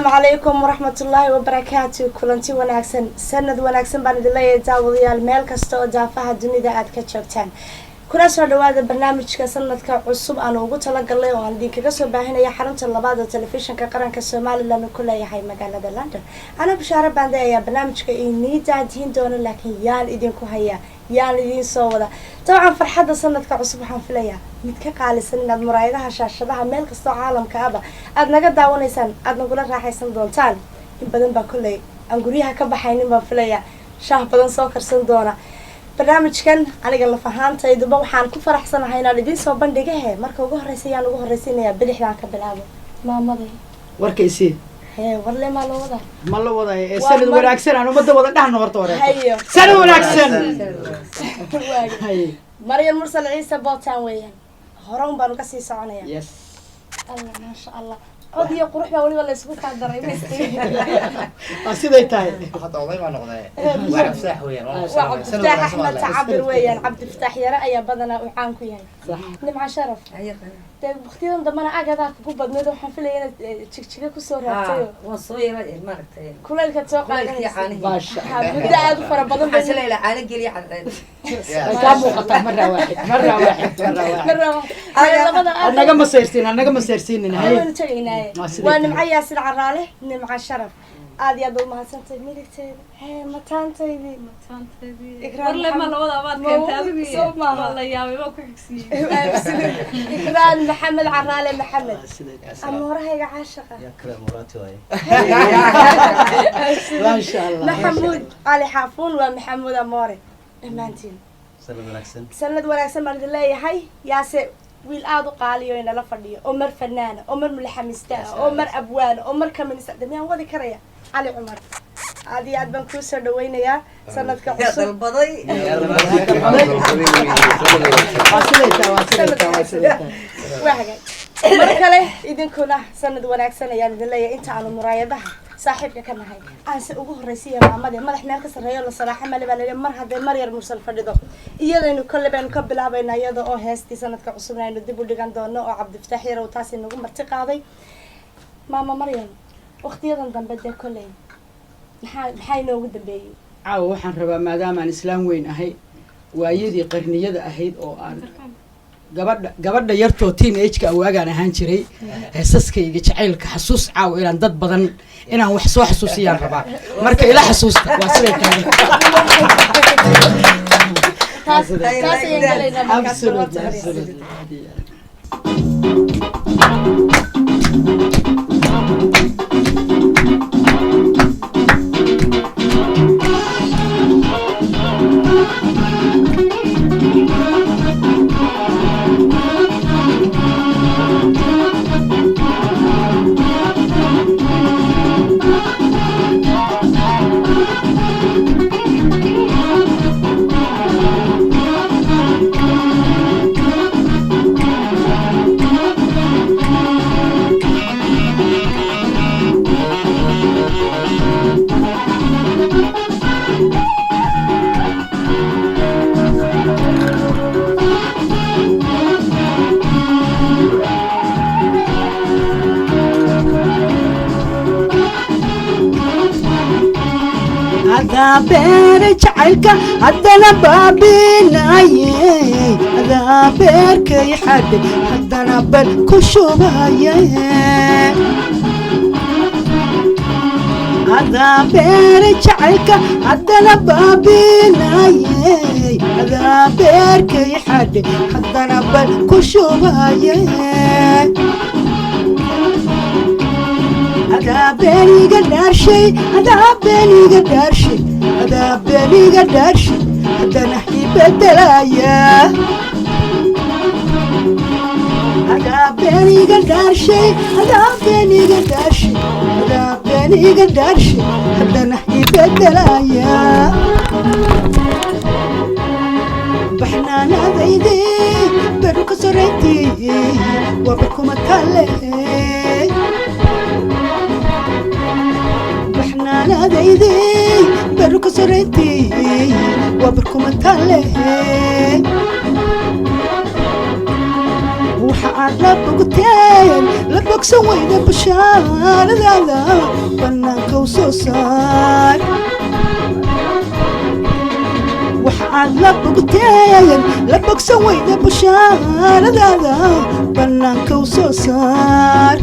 السلام عليكم ورحمة الله وبركاته. كلنتي وناكسن سند وناكسن بان دلي داوديال ميل كاستو دافها دنيدا aad ka joogtaan. kuna soo dhawaada barnaamijka sanadka cusub aan ugu talagalay oo aan idinkaga soo baahinaya xarunta labaad ee telefishinka qaranka Soomaaliland ku leeyahay magaalada London. Ana bishaara baan ayaa barnaamijka inii daadiin doona laakiin yaan idinku haya yaan idin soo wada. Tabcan farxadda sanadka cusub waxaan filayaa mid ka qaalisan inaad muraayadaha shaashadaha meel kasta oo caalamka ah aad naga daawanaysaan aad nagula raaxaysan doontaan. In badan baa kulay aan guriyaha ka baxaynin baan filayaa shaah badan soo karsan doona. barnaamijkan aniga la fahaantayduba waxaan ku faraxsanahay inaan idin soo bandhigahay marka ugu horeysayaan ugu horeysiinaya bidixdaan ka bilaabo maamaday warkaysi warle ma la wada ee sanad wanaagsan aan umada wada dhaxno horta hore sanad wanaagsan Maryam Mursal Ciise Bootaan weeyaan horan baan uga sii soconaya yes Allah ma sha Allah قضية قروح يا ولي والله يسبوك على الدري أصيدي تاي حتى والله ما نقضي وعبد فتاح ويان وعبد فتاح أحمد تعبر ويان عبد فتاح يا رأي بدنا وعانكو يعني صح نمع شرف طيب بختيرهم ضمنا أجدك كوبا بندو حنفلي تشكشكي كسور هاتيو وصوير المرت كل اللي كتوقع باش بدأ أدفر بدل حسنا إلى عالق لي عن كابو قطع مرة واحد أنا جم سيرتين هاي وأنا معي ياسر عرالة نمع شرف عادي أدو ما سنتي ميلكتي هي متانتي والله ما لوضع بعد كنت أبي والله يا أبي ما كوكسي إكرام محمد عرالة محمد أمورها هي عاشقة يا كرام مراتي واي ما شاء الله محمود علي حافون ومحمود أموري إمانتين سند وناكسن بان دلي هاي ياسر wiil aad u qaaliyo in la fadhiyo oo mar fanaana oo mar mulxamista oo mar abwaan oo mar kaminista damiyaan wadi karaya Ali Umar aadi aad baan ku soo dhaweynaya sanadka cusub baday mar kale idinkuna sanad wanaagsan ayaan idin leeyahay inta aan muraayadaha saaxiibka ka nahay aan si ugu horeysiyo maamada madax meel ka sareeyo la salaaxa male baa leeyahay mar haday Maryam Mursal fadhido iyadaynu kale baan ka bilaabaynaa iyada oo heestii sanadka cusub aynu dib u dhigan doono oo Cabdi Fataax Yarow taasi nagu marti qaaday maama Maryam waqtiyadan dambe de kale maxay noogu dambeeyay caaw waxaan rabaa maadaama aan islaam weyn ahay waayadii qarniyada ahayd oo aan gabadha yartoo teenage-ka awaagaan ahaan jiray heesaskayga jacaylka xasuus caaw inaan dad badan inaan wax soo xasuusiyaan rabaa marka ila xasuusta waa siday tahay taas ayaan galaynaa markaas beer jacaylka haddana baabinaye adaa beerkay xadhe haddana bal ku shubaye adaa beer jacaylka haddana baabinaye adaa beerkay xadhe haddana bal ku shubaye adaa beeniga dhaarshay adaa beeniga dhaarshay adaa beeniga dhaarshay haddana ibedelaya adaa beeniga dhaarshay adaa beeniga dhaarshay adaa beeniga dhaarshay haddana ibedelaya baxnaanadaydi beru ka soreyntii waa barkuma kale baxnaanadaydi beru ka soreyntii waa barkuma kale waxaad la bogteen la bogsan weyda bashaaradaada bannaanka u soo saar waxaad la bogteen la bogsan weyda bashaaradaada bannaanka u soo saar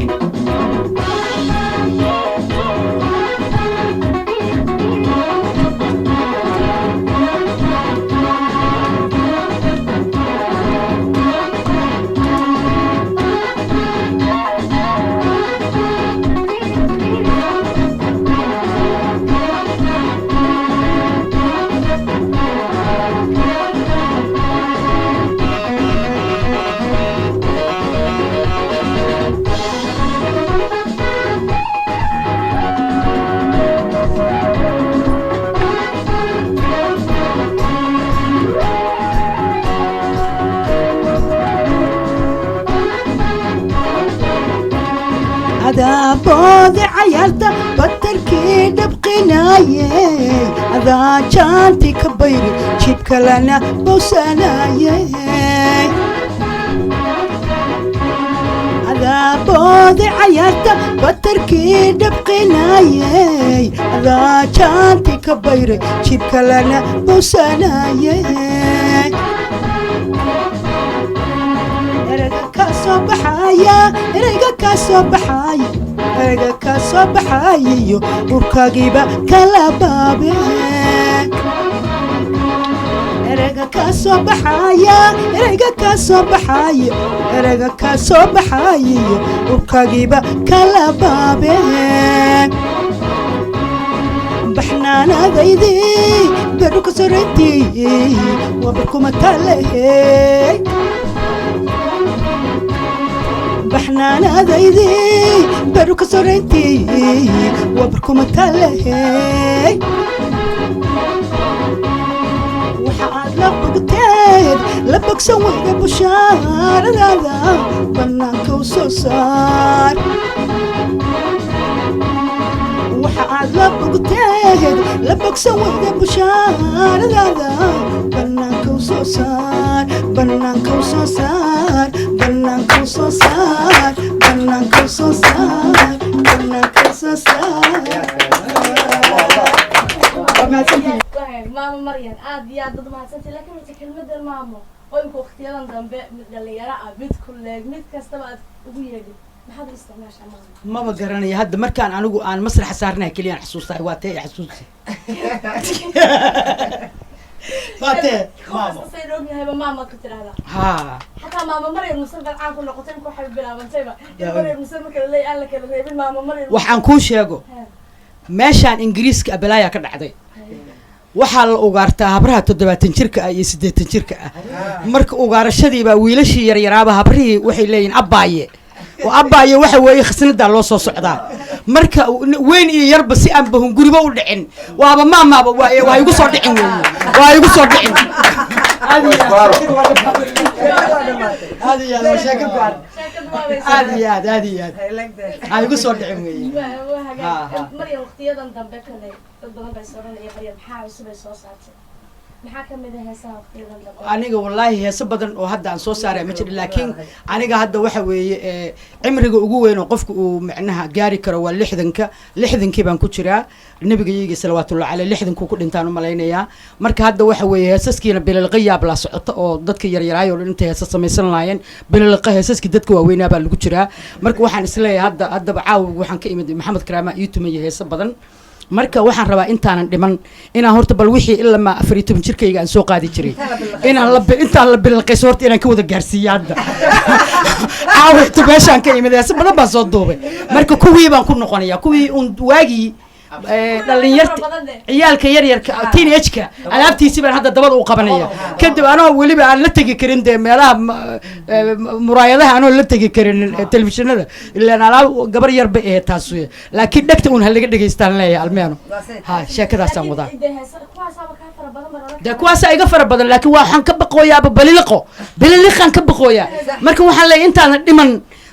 boodi cayaalta batarkii dhabqinaayey adaa jaanti ka bayri jib kalena bowsanaayey adaa boodi cayaalta batarkii dhabqinaayey adaa jaanti ka bayri jib kalena bowsanaayey erayga ka soo baxaya erayga ka soo baxaya erayga ka soo baxayiyo urkaagiiba kala baabe erayga ka soo baxaya erayga ka soo baxaya erayga ka soo baxayiyo urkaagiiba kala baabe baxnaanadaydi beru ka soreyntii waa barkuma talehey baxnaanadaydi beru ka soreyntii waa barkuma talehey waxaad la bogteed la bogsan weyda bashaaradaada bannaanka u soo saar waxaad la bogteed la bogsan weyda bashaaradaada bannaanka u soo saar bannaanka u soo saar bannaanka u soo saar bannaanka u soo saar bannaanka u soo saar maamo maryan aad iyo aad dad mahadsantahay laakiin wata kelmadan maamo oo imka waqtiyadan dambe mid dhalinyaro ah mid kuleeg mid kastaba aad ugu yeedhin maxaad u isticmaashaa maamo maba garanaya hadda markaan anigu aan masraxa saarnaha keliyaan xasuustahay waa tee xasuusi waatee maamo sayid ogyahayba maamaad ku tidhahdaa haa xataa maamo maryan musalgal caan ku noqotay imka waxay bilaabantayba in maryan musal marka laleey aan la kala reebin maamo maryan waxaan kuu sheego meeshaan ingiriiska abalaaya ka dhacday waxaa la ugaartaa habraha 70 jirka ah iyo 80 jirka ah marka ugaarashadiiba wiilashii yaryaraaba habrihii waxay leeyihiin abaaye oo abaaye waxa weeye khasnada loo soo socdaa marka weyn iyo yarba si aan bahun guriba u dhicin waaba maamaaba waa igu soo dhicin weeye waa igu soo dhicin هذه igu soo dhicin weeye maryan waqtiyadan dambe kale dad badan bay soranaya maryan maxaa cusub ay soo saartay maxaa kamid ah heesaha waqtiyadan dambe aniga wallahi heeso badan oo hadda aan soo saaray ma jiro laakiin aniga hadda waxa weeye cimriga ugu weyn oo qofku uu macnaha gaari karo waa 60kii baan ku jiraa nabiga sallallahu alayhi 60 ku dhintaan u malaynayaa marka hadda waxa weeye heesaskiina bilal qiyaab la socota oo dadka yaryaraayo inta heesa samaysan laayeen bilal heesaski dadka waaweynaa baa lagu jiraa marka waxaan isleeyahay hadda caaw waxaan ka imid maxamed karaama iyo tumay heesa badan marka waxaan rabaa intaanan dhiman inaan horta bal wixii ilaa ma 14 jirkayga aan soo qaadi jiray intaan la bilqayso horta inaan ka wada gaarsiiyo hadda aawta meeshaan ka imid heesa badan baan soo duubay marka kuwii baan ku noqonayaa kuwii waagii dhalinyarta ciyaalka yaryarka teenage-ka alaabtiisii baan hadda dabada u qabanaya kadib anoo weliba aan la tegi karin dee meelaha muraayadaha anoo la tegi karin telefishinada ilaan alaab gabar yar bay ahayd taas laakiin dhegta uun halaga dhegaystaan leeyahay almeeno ha sheekadaasaan wadaa dee kuwaasaa iga fara badan laakiin waxaan ka baqooyaaba baliliqaan ka baqooyaa marka waxaan leeyahay intaanan dhiman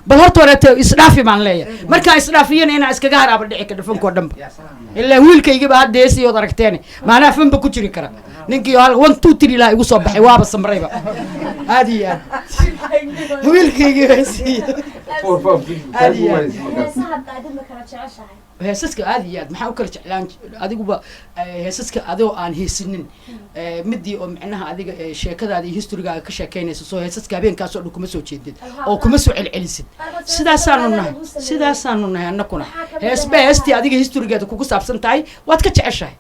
bal horta wareeta isdhaafi baan leeyahay markaa isdhaafiyana inaa iskaga haraaba dhici kara fankoo dhanba ilaa wiilkaygiba hadda heesiyood aragteene maanaa fanba ku jiri kara ninkii 1 2 3 ilaa igu soo baxay waaba samrayba aad iyo aad wiilkaygi heesiyo aad iyo aad heesaska aad iyo aad maxaa u kala jeclaan adiguba heesaska adoo aan heesinin midii oo micnaha adiga sheekadaada iyo historygaaga ka sheekeynaysa soo heesaska habeenkaasoo dhan kuma soo jeedid oo kuma soo celcelisid sidaasaanu nahay annakuna heestii adiga historygeeda kugu saabsan tahay waad ka jeceshahay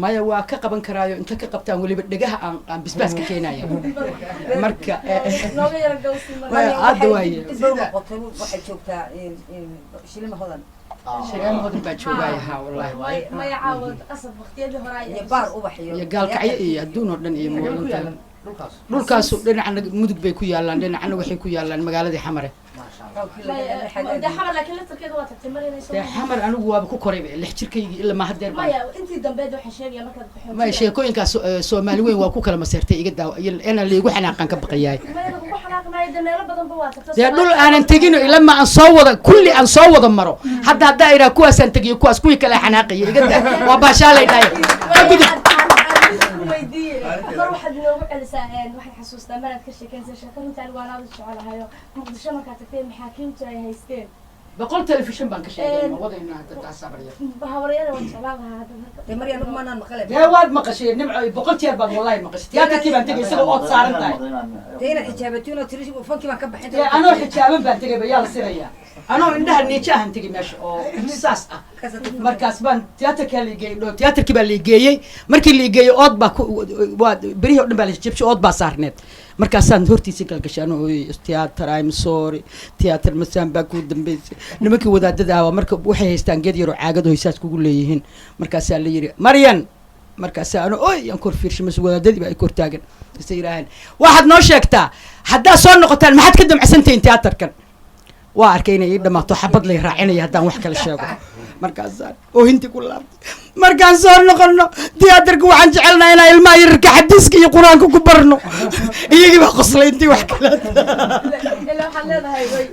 maya waa ka qaban karaayo inta ka qabtaan weliba dhegaha aan bisbaas ka keenaya marka hadda waaye waxay joogtaa shilima hodan baa joogaya ha wallahi iyo baar ubax iyo gaalkacyo iyo adduun oo dhan iyo muwaadinta dhulkaasu dhinacna mudug bay ku yaalaan dhinacna waxay ku yaalaan magaaladii xamare xamar anigu waaba ku koray 6 jirkaygii ilaa ma hadeer ma sheekooyinkaas Soomaali weyn waa ku kala maseertay iga daaw ina leegu xanaaqan ka baqayay dhul aanan tegino ilaa ma aan soo wada kulli aan soo wada maro hadda ira kuwaas aan tagiyo kuwaas kuwii kala xanaaqay iga daa waa baashaalay dhaay waxaad noogu celisaa waxaan xasuustaa maraad ka sheekaysa sheekooyinkaan waan aad u jecelahay muqdisho markaa tagtay maxaakiimtu ay haysteen بقول تلفزيون بانك شيء ما وضعنا تبع صبرية بهورينا وانشلالها هذا مريم ما أنا مقلب يا واد مقشير نمع بقول تيار والله مقشت يا كيف أنت جالس تقول صار أنت تينا حجابتونا تريش وفنكي ما كبح أنت أنا حجابن بنتجي بيال سرية أنا عندها النيشة أنتجي مش أو ساس مركز بان تياتر كاللي جاي لو تياتر كبر اللي جاي مركز اللي جاي أوض باك واد بريه نبالش جبش أوض باسارنت markaasaan hortiisa galgashaan oo tiyaatar I'm sorry tiyaatar masaan baa ku dambeysay nimankii wadaadada ah marka waxay haystaan geed yar oo caagad oo isaas kugu leeyihiin markaasaa la yiri Maryan markaasaa aan aan kor fiirshay mas wadaadadii ay kor taagan isay yiraahdeen waxaad noo sheegtaa haddaa soo noqotaan maxaad ka damacsantayn tiyaatarkan waa arkay inay dhamaato xabad lay raacinaya haddaan wax kala sheego markaasaan oo hinti ku laabtay markaan soo noqono tiyaatarka waxaan jecelnahay inaan ilmaha yararka xadiiska iyo qur-aanka ku barno iyagii baa qoslay intii wax kale ilaa waxaad leedahay way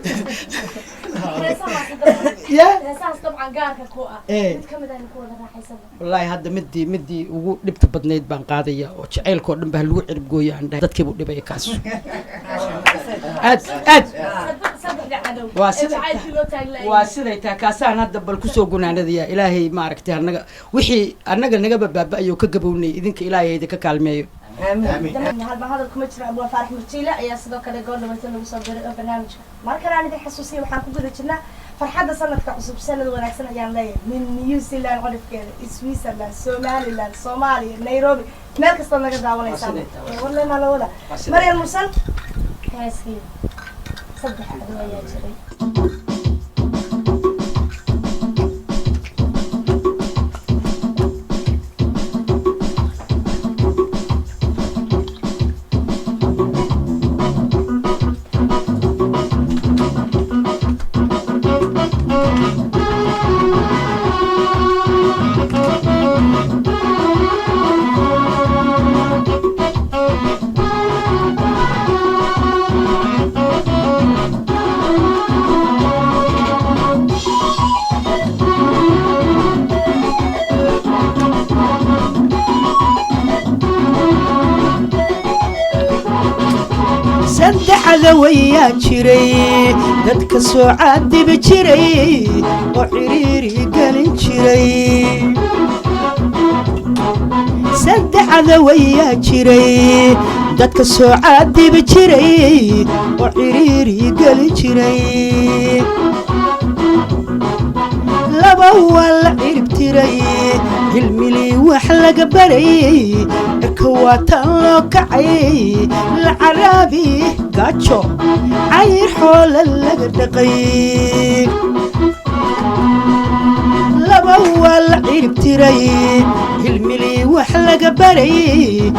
heesahaas dabcan gaarka ku ah mid ka mid ah ku wada raaxaysana wallaahi hadda midii ugu dhibta badnayd baan qaadaya oo jacaylkoo dhan baa lagu cirib gooya aan dhahay dadkii buu dhibay kaas aad waa siday taa kaasaan hadda bal kusoo gunaanadaya ilaahay maaragtay annaga naga baaba'ayo ka gabownay idinka ilaahay idinka kaalmeeyo halba hadal kuma jiro abuu faarax murtiile ayaa sidoo kale gool dhamaysan lagu soo diray oo barnaamijka markale aan idin xasuusiyo waxaan ku guda jirnaa farxadda sanadka cusub sanad wanaagsan ayaan leeyahay min New Zealand qodobkeeda Switzerland Somaliland Soomaaliya Nairobi meel kasta naga daawanaysaa wallahi ma la wada Maryam Mursal heeskii صدق حلوة يا جري ويا جري دتك سعاد بجري وعريري قلن جري سد على ويا جري دتك سعاد بجري وعريري قلن جري لبا ولا عرب تري الملي وحلق بري كواتا لو كعي العربي قاتشو عير حول اللقدقي لبا ولا عرب تري الملي وحلق بري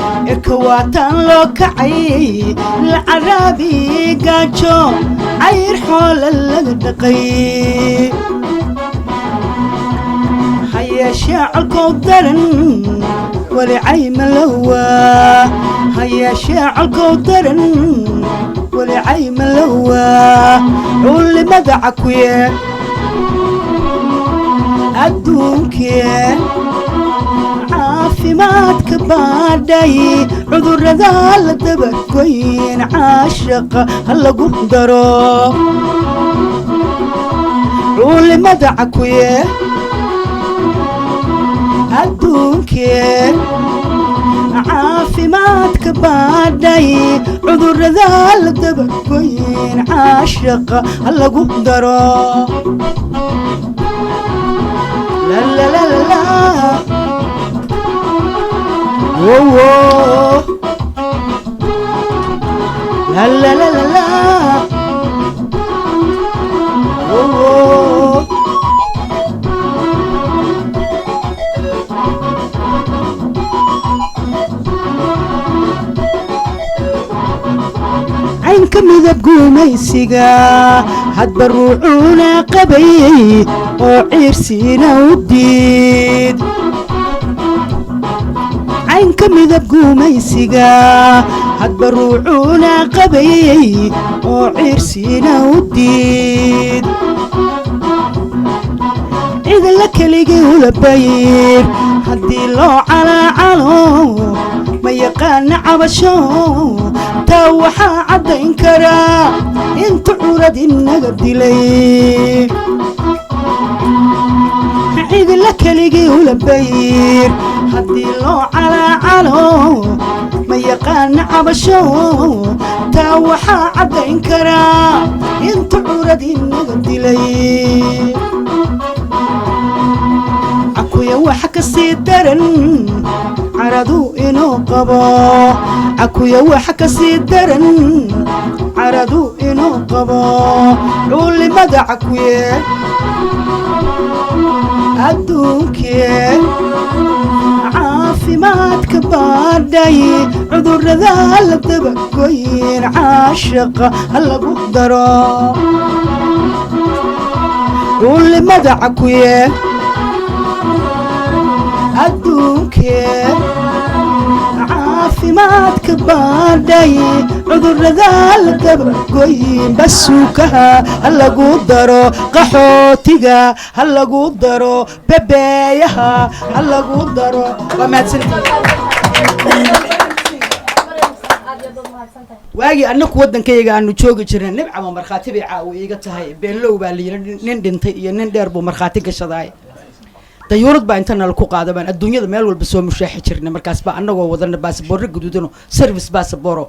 كواتا لو كعي العربي قاتشو عير حول اللقدقي هيا شاعر كودرن ولعيم الهوى هيا شاعر كودرن ولعي ملوى علي مدعكوية أدونكي عافيماتك باداي عذر ذال دبكوين عاشق هلا قدرو علي مدعكوية أدونكي عافيماتك باداي عذر ذال دبكوين عاشق هلا قدرو لا لا لا لا ووو لا لا لا لا لا ووو عينك مذب قوميسيقا هاد بروعونا قبي وعيرسينا وديد عينك مذب قوميسيقا هاد بروعونا قبي وعيرسينا وديد إذا لك لقي ولبير هدي لو على علو ما يقان عبشو توحا عدين كرا انت عرد النقب دلي عيد لك لقي ولبير هدي لو على علو ما يقان عبشو توحا عدين كرا انت عرد النقب دلي عكويا وحكا سيدرن عرضو إنو قبا عكويا وحكا سيدرن عرضو إنو قبا عولي مدى عكويا أدوكي عافيماتك باداي عذر ذال دبكوين عاشق هلا قدرو عولي مدى عكويا أدوكي عافيماتك باداي عذر ذال دبكوين بسوكها هلا قدرو قحوتيقا هلا قدرو ببايها هلا قدرو وما تسنتي waagi annagu wadankayga aanu joogi jirnay nibcama markhaati bay caawa iiga tahay beenlow baa la yiri nin dhintay iyo nin dheer buu markhaati gashaday dayuurad baa inta nal ku qaadabaan adduunyada meel walba soo mushaaxi jirnay markaas baa annagoo wadana baasaboorro guduudano service baasabooro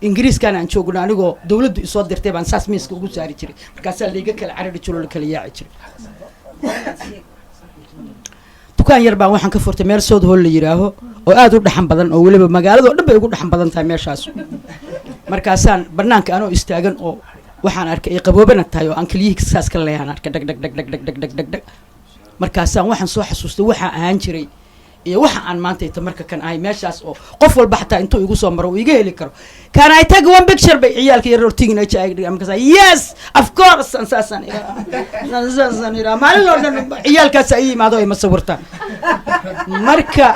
ingiriiskan aan joogno anigoo dawladdu isoo dirtay baan saas miiska ugu saari jiray markaasaa layga kala carari jiro la kala yaaci jiray dukaan yar baan waxaan ka furtay meel South Hall la yiraaho oo aad u dhaxan badan oo waliba magaalada oo dhan bay ugu dhaxan badan tahay meeshaas markaasaan banaanka anoo istaagan oo waxaan arkay ay qaboobana tahay oo aan kaliyihiisa saas ka leeyaan arkay dhag dhag dhag dhag dhag dhag dhag markaasaan waxaan soo xasuustay waxa aan jiray iyo waxa aan maanta inta marka kan ahay meeshaas oo qof walba xataa intuu igu soo maro uu iga heli karo can I take one picture bay ciyaalka yar ortigina ay markaas yes of course ansaasan ira maalin loo dhan ciyaalkaas ay yimaado ay masawirtaan marka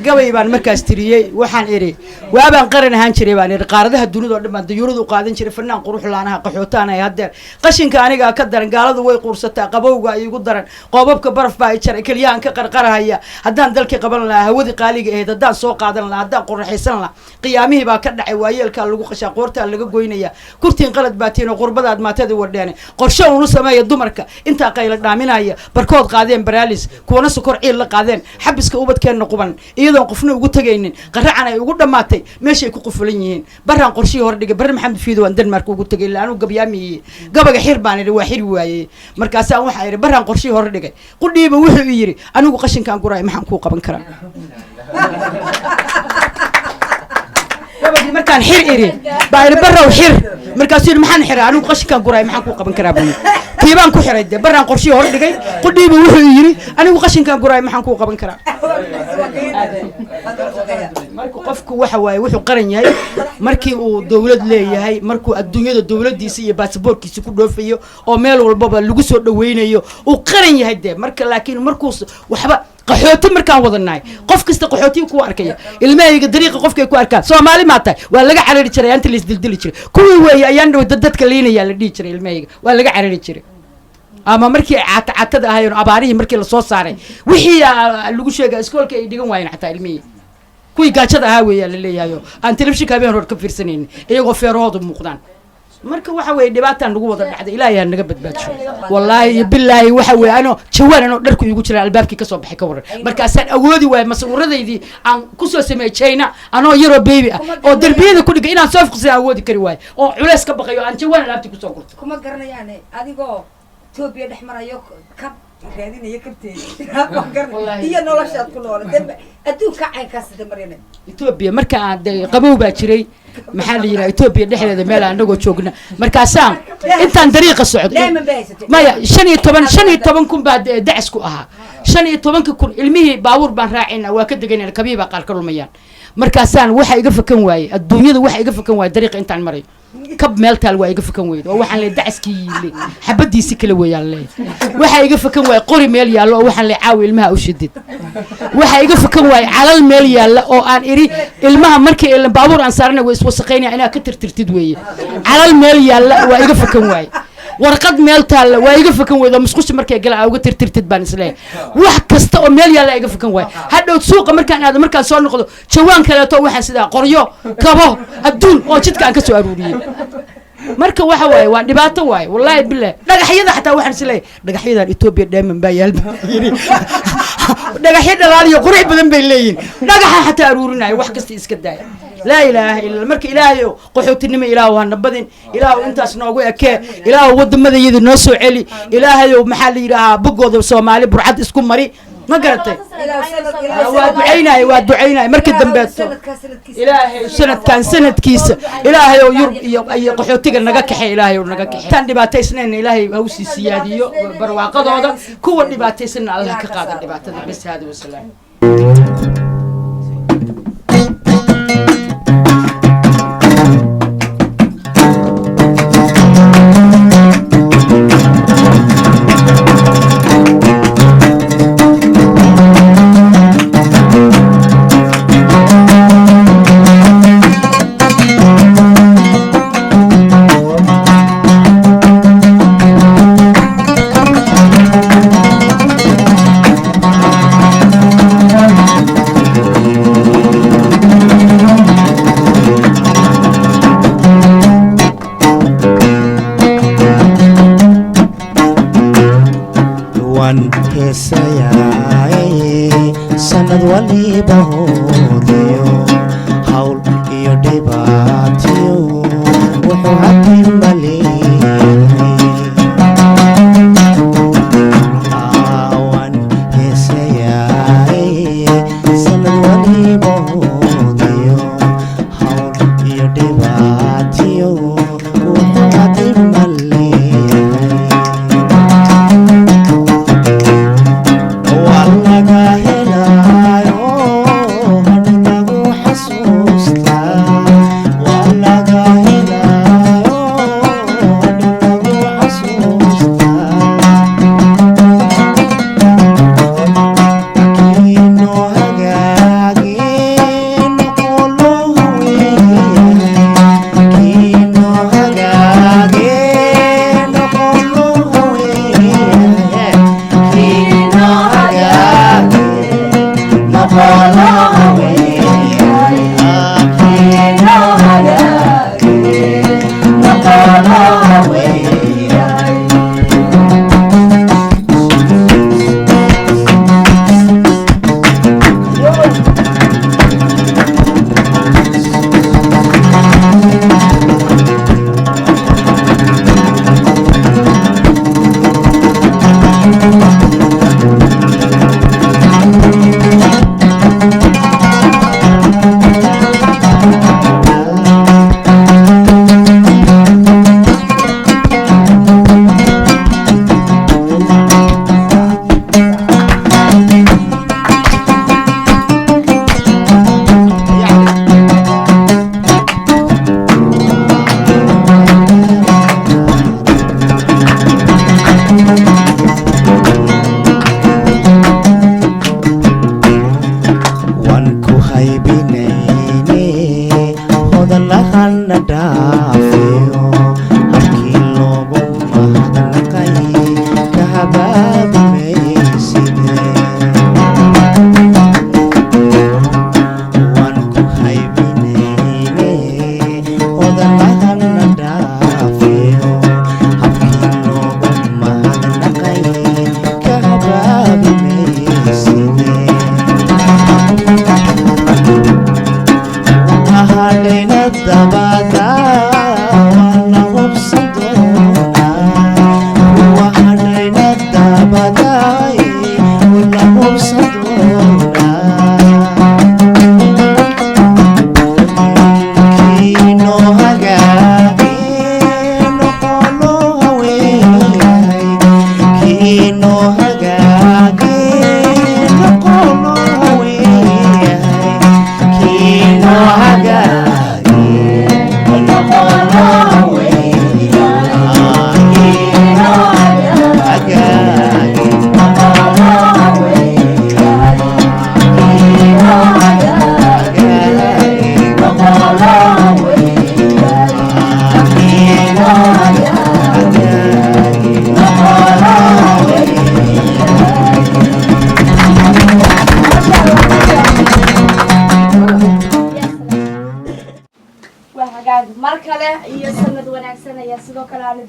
gabay baan markaas tiriyay waxaan iri waabaan qaran ahaan jiray baan iri qaaradaha dunida oo dhan dayuuradu qaadan jiray fanaan qurux laanaha qaxootaan ay hadeer qashinka aniga ka daran gaaladu way quursataa qabowga ay igu daran qoobabka baraf baa ay jaray kaliyahan ka qarqarahaya haddaan dalkii qaban lahaa hawadi qaaliga ahayd haddaan soo qaadan lahaa haddaan qurxaysan lahaa qiyaamihii baa ka dhacay waayeelka lagu qashaa qoorta laga goynaya kurtiin qalad baatiin oo qurbadaad maatada wadheene qorshe uu sameeyo dumarka inta qayla dhaaminaya barkood qaadeen baraalis kuwana sokor ciil la qaadeen xabiska ubadkeena quban iyadoo qofna ugu tagaynin qaracan ay ugu dhamaatay meeshay ku qufulan yihiin baran qorshii hor dhigay bar maxamed fiido aan Denmark ugu tagay laanu gabyaamiyay gabaga xir baan iri waa xir waayay markaas aan waxa iri baran qorshii hor dhigay qudhiiba wuxuu yiri anigu qashinkan guray maxaan ku qaban karaa markaan xir iri baa iri baraw xir markaas iri maxaan xiraa anigu qashinkan guray maxaan ku qaban karaa buu tiibaan ku xiray de baran qorshii hor dhigay qudhiiba wuxuu yiri anigu qashinkan guray maxaan ku qaban karaa markuu qofku waxa waaye wuxuu qaran yahay markii uu dawlad leeyahay markuu adduunyada dawladiisa iyo baasaboorkiisa ku dhoofayo oo meel walba lagu soo dhaweynayo uu qaran yahay de marka laakiin markuu waxba qaxooti markaan wadanahay qof kasta qaxootiga ku arkaya ilmahayga dariiqa qofkay ku arkaan Soomaali ma tahay waa laga carari jiray inta la isdildili jiray kuwii weeye ayaan dhow dadka liinaya la dhigi jiray ilmahayga waa laga carari jiray ama markii caatada ahaayeen abaarihii markii la soo saaray wixii lagu sheegay iskoolka ay dhigan waayeen xataa ilmihii kuwii gaajada ahaa weeyaa la leeyahay aan telefishinka habeen hor ka fiirsanaynin iyagoo feerahoodu muuqdaan marka waxa weeye dhibaataan lagu wada dhacday ilaahay ha naga badbaadiyo wallaahi billaahi waxa weeye ano jawaan ano dharku igu jira albaabkii ka soo baxay ka waran markaasaan awoodi waay masuuradaydii aan ku soo sameeyay China anoo yaro baby ah oo darbiyada ku dhigay inaan soo fuqsay awoodi kari waay oo culeys ka baqayo aan jawaan alaabtii ku soo gurto kuma garanayaan adigoo Ethiopia dhexmarayo ka raadinaya kabteeda iyo noloshaad ku nool adduunka caynkaas damarina Ethiopia marka aan qabow baa jiray maxaa la yiraahdaa Ethiopia dhexdeeda meel aan nago joogna markaasaan intaan dariiqa socday maya 15 kun baa dacis ku ahaa 15 kun ilmihii baabuur baan raacina waa ka deganayna kabiiba qaar ka lumayaan markaasaan waxa iga fakan waayay adduunyada waxa iga fakan waayay dariiqa intaan maray kab meel taal waa iga fakan weeydo oo waxaan leeyahay daciskii xabadiisi kala weeyaan leeyahay waxa iga fakan waayay qori meel yaalo oo waxaan leeyahay caawi ilmaha u shidid waxa iga fakan waayay calal meel yaalo oo aan iri ilmaha markii baabuur aan saarnay way iswasaqeynaa inaa ka tirtirtid weeye calal meel yaalo waa iga fakan waayay warqad meel taal waa iga fakan weeydo musqush markay galaa uga tirtirtid baan isleeyahay wax kasta oo meel yaalo iga fakan waayay hadhow suuqa markaan aado markaan soo noqdo jawaan kale to waxaan sidaa qoryo kabo adduun oo jidka aan ka soo aruuriyay marka waxa waaye waa dhibaato waaye wallahi billah dhagaxyada xataa waxaan isleeyahay dhagaxyadan Ethiopia diamond baa yaalba dhagaxyada dhalaaliyo qurux badan bay leeyihiin dhagaxa xataa aruurinayo wax kasta iska daaya لا إله إلا الله مرك إلهي قحوت النمي إله وهنبذن إله وأنت أسناقو أكى إله ود ماذا يد الناس علي إلهي ومحل إله بقود وصومالي برعد اسكم مري ما قرأت وادعينا مرك الدنبات إلهي سنة كيس إلهي ويرب قحوتك النجاك حي إلهي ونجاك كان دباتي سنين إلهي هوسي سياديو برواقض هذا كل دباتي سنة الله كقادر دباتي بس هذا والسلام sanad waliba hoodiyo hawl iyo dhibaatiyo wuxuu haddii maleeyahay aawan heesayaay sanad waliba hoodiyo hawl iyo dhibaatiyo wuxuu haddii maleeyahay wallaga helaayo hadnagu xasuusta wallaga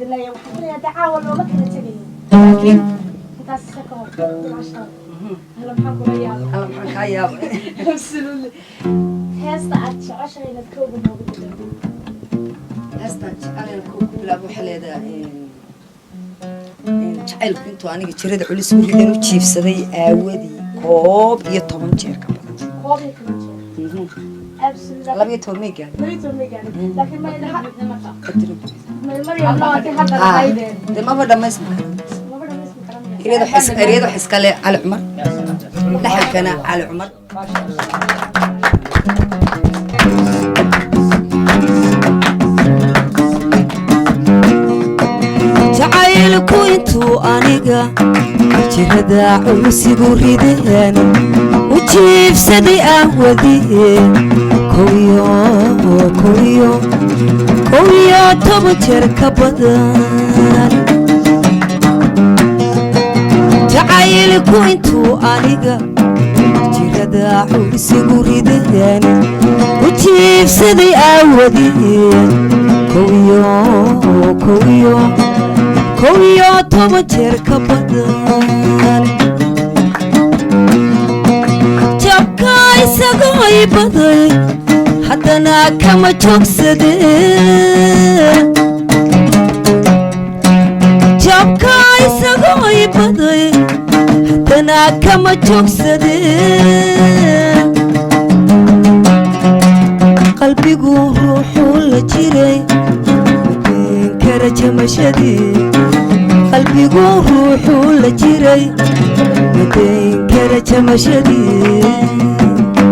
دلنا وحنا دعاء ولا ما كنا تجي لكن أنت سكون عشان هلا محكم يا هلا محكم يا absolutely هسه عشان نتكوب الموضوع هسه أنا كوب لا بحليدا جعل كنتو أنا جريد على سوري لأنه تشيف سدي أودي كوب يطمن شيء كمان كوب يطمن absolutely لا بيتومي قال لكن ما يلحق قدروا ما مريم لا تحضر هايدين ده ما بدأ ما اسمه يريدوا حس كله على عمر لحق كنا على عمر jacaylku intuu aniga jirada culusigu rideen u jiifsaday aan wadiye kow iyo toban jeer ka badan jacaylku intuu aniga jirada culusigu rideen u jiifsaday aan wadiye kow iyo toban jeer ka badan jabka isagoo i baday haddana kama joogsadeen jabka isagoo i baday haddana kama joogsadeen qalbigu ruuxuu la jiray qalbigu ruuxuu la jiray madayn kara jamashadii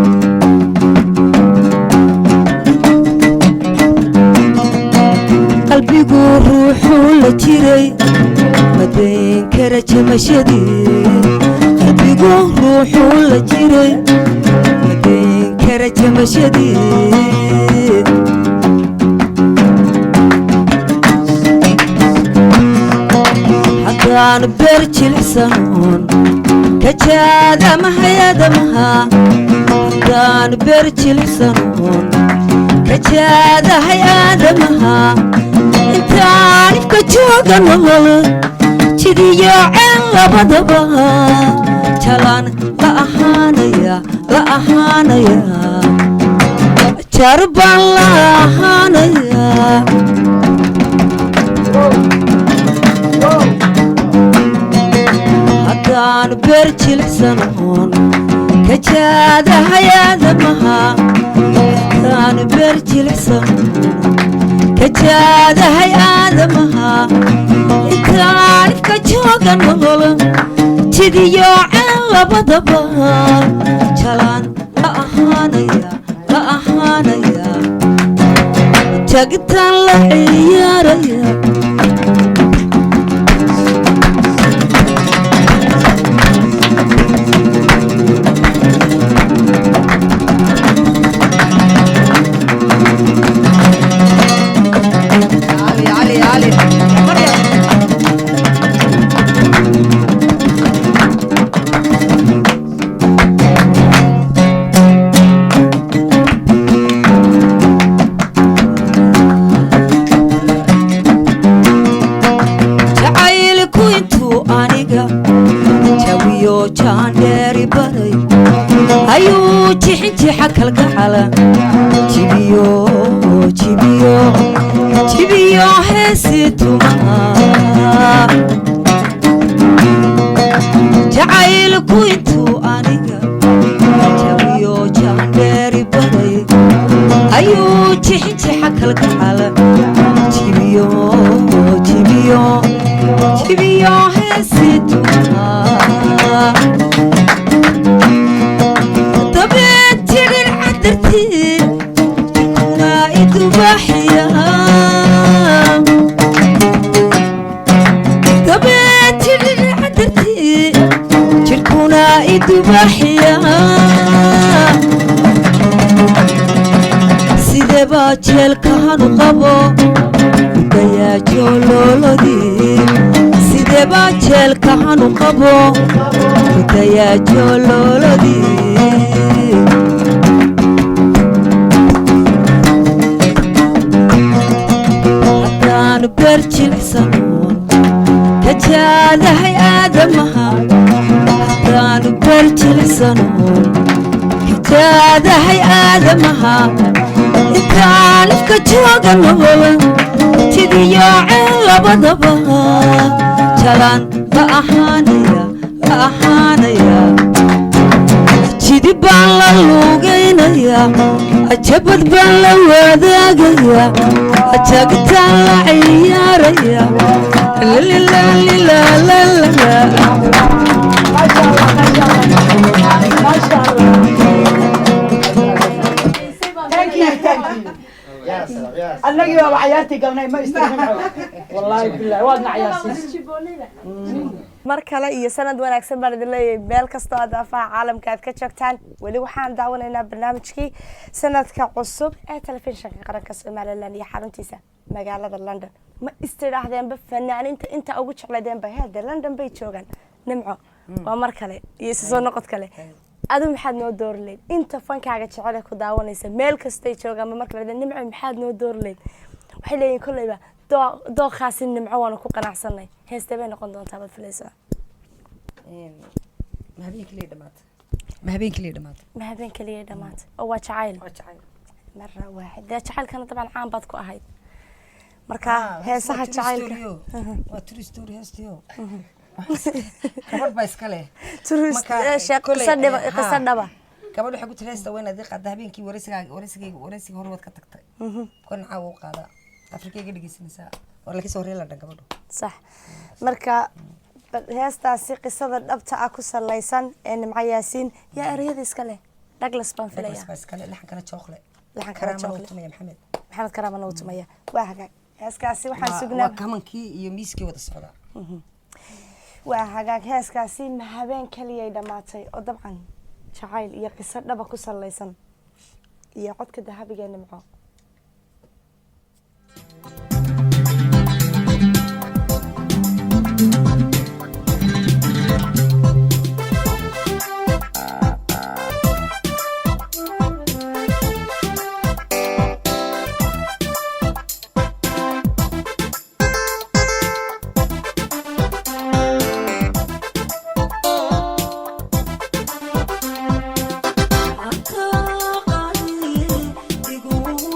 qalbigu ruuxuu la jiray madayn kara jamashadii qalbigu ruuxuu la jiray madayn kara jamashadii haddaan beer jilicsanon ka jaadamahayadamaha haddaan beer jilicsanon ka jaadahay aadamaha intaan ifka jooga nolol jidiyo ceel labadaba jalaan la ahaanaya jarbaan la ahaanaya haddaan beer jilicsanon ka jaadahay aadamaha haddaan beer jilicsanon ka jaadahay aadamaha intaan ifka jooga nolol jidiyo ceel labadaba jalaan la ahaanaya tagitaan la ciyaaraya ayuu jixinjixa kalgacala jibiyo heesi tumaa jacaylku intuu aniga jawiyo jaandheeri baday ayuu jixinjixa kalgacala jibiyo heesi tumaa jirkuna idubaxiya sideba jeelkahanu qabo dayaajololodii sideba jeelkahanu qabo dayaajololodii berjilcsanuun kajaadahay aadamaha haddaanu berjilcsanuun kajaadahay aadamaha intaan ifka jooganoba tidiyooceen labadaba jalaan la ahaanaya jidi baan la luugaynayaa ajabad baan la wadaagayaa ajagtaan la ciyaarayaa annagii baa cayaartii galnay ma istirhimco wallaahi billahi waadna cayaarsiis mar kale iyo sanad wanaagsan baan idin leeyahay meel kastoo aad daafaha caalamka aad ka joogtaan weli waxaan daawanaynaa barnaamijkii sanadka cusub ee telefishinka qaranka somalilan iyo xaruntiisa magaalada london ma istidhaahdeenba fanaaninta inta ugu jeclaydeenba heede london bay joogaan nimco waa mar kale iyo isu soo noqod kale adu maxaad noo doorleyd inta fankaaga jecel ku daawanaysa meel kastay joogaan mar kale nimco maxaad noo doorleyd waxay leeyihiin kolleyba dooqaasi nimco waanu ku qanacsanay heestee bay noqon doontaa baad filaysaa ma habeen kaliya dhamaatay oo waa jacayl marra waaxid dee jacaylkana dabcan caan baad ku ahayd marka heesaha jacaylka waa true story heestiyo gabadh baa iska leh qisa dhaba gabadh waxay ku tiri heesta weyn adii qaada habeenkii waraysiga hore waad ka tagtay kon caawa u qaada afrikayga dhegeysanaysaa war lakasoo horey la dhan gabadhu sax marka heestaasi qisada dhabta ah ku salaysan ee nimco yaasiin yaa ereyada iska leh Douglas baan filaya iska leh laxankana jookle laxankana jookle maxamed karaama uu tumaya waa hagaag heeskaasi waxaan sugnaa waa kamankii iyo miiskii wada socda waa hagaag heeskaasi ma habeen kaliya dhamaatay oo dabcan jacayl iyo qiso dhaba ku salaysan iyo codka dahabiga nimco Aku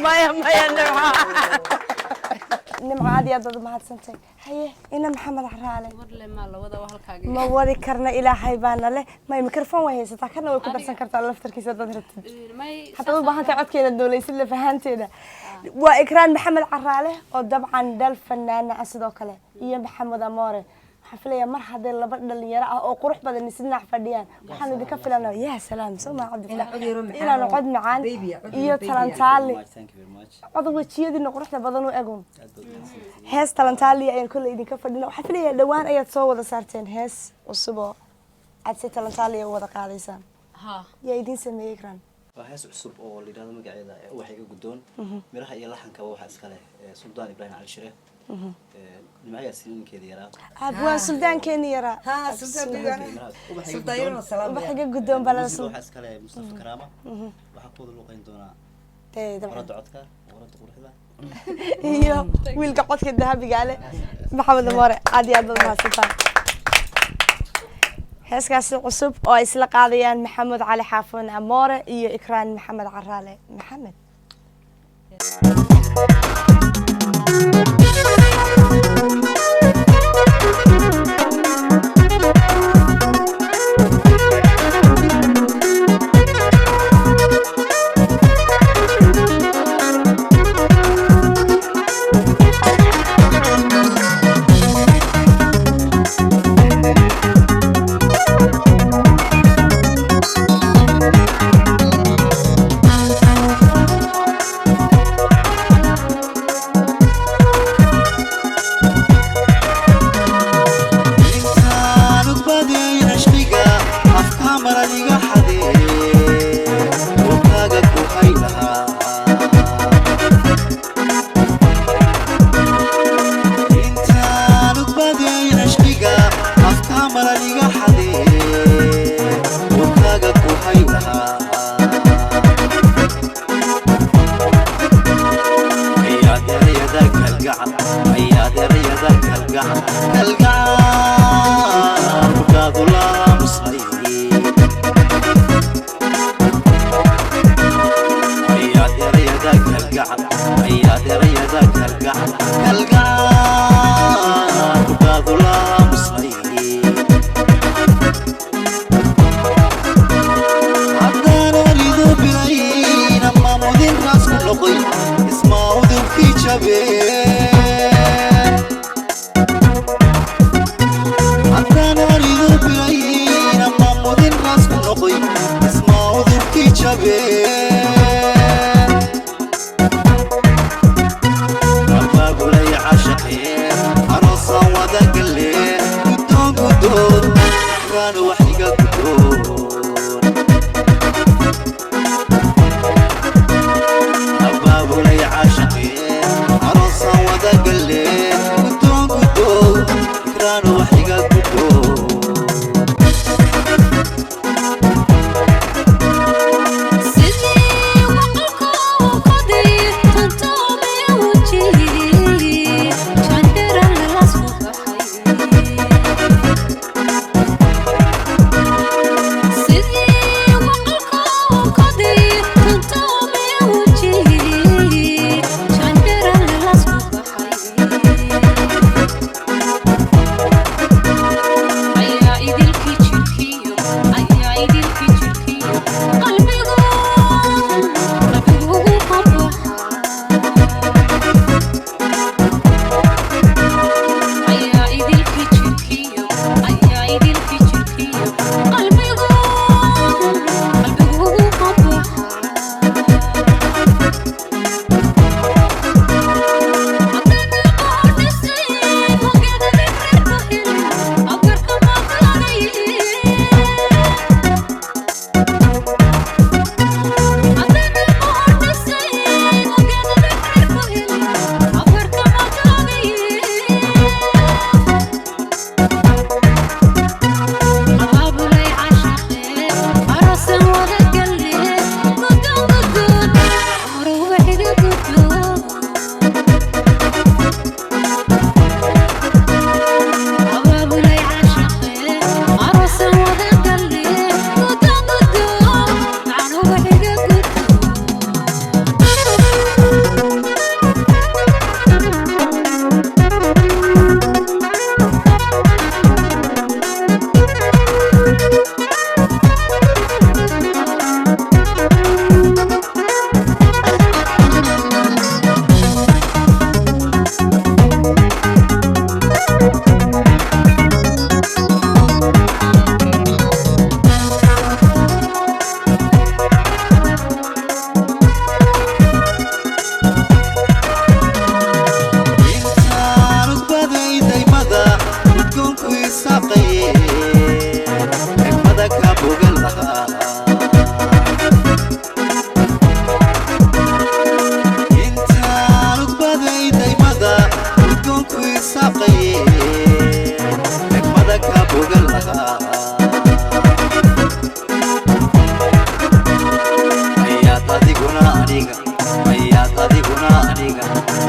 maya nimco aad iyo aad baad umahadsantay haye ina maxamed caraale ma wadi karna ilaahay baana leh may mikrofon way haysataa kana way ku darsan kartaa laftarkiisa dad rabtid hataa u baahan tahay codkeeda doolaysid la fahanteeda waa ikraan maxamed caraale oo dabcan dal fanaana sidoo kale iyo maxamed amoore xaflaya mar hadee laba dhalinyaro ah oo qurux badan sidna fadhiyaan waxaan idinka filanaa yaa salaam soo ma cabdi inaan cod macaan iyo talantaali cod wajiyadina quruxda badan u egon hees talantaali ayaan kulay idinka fadhina waxaan filayaa dhawaan ayaad soo wada saarteen hees cusub oo aad si talantaali wada qaadaysaan yaa idin sameeyay Ikraan waa hees cusub oo la yiraahdo magaceeda waxa iga gudoon miraha iyo laxanka waxa iska leh Suldaan Ibrahim Ali Shire nimaya siinkeeda yaraa abwaan Suldaan keeni yaraa Suldaan salaam waxa iga gudoon balaa waxa iska leh Mustafa Karaama waxa ku luqeyn doona warada codka warada quruxda iyo wiilka codka dahabiga leh maxamed amoore aad iyo aad baad mahadsantahay heeskaas cusub oo isla qaadayaan maxamed cali xaafon amoore iyo ikraan maxamed caraale maxamed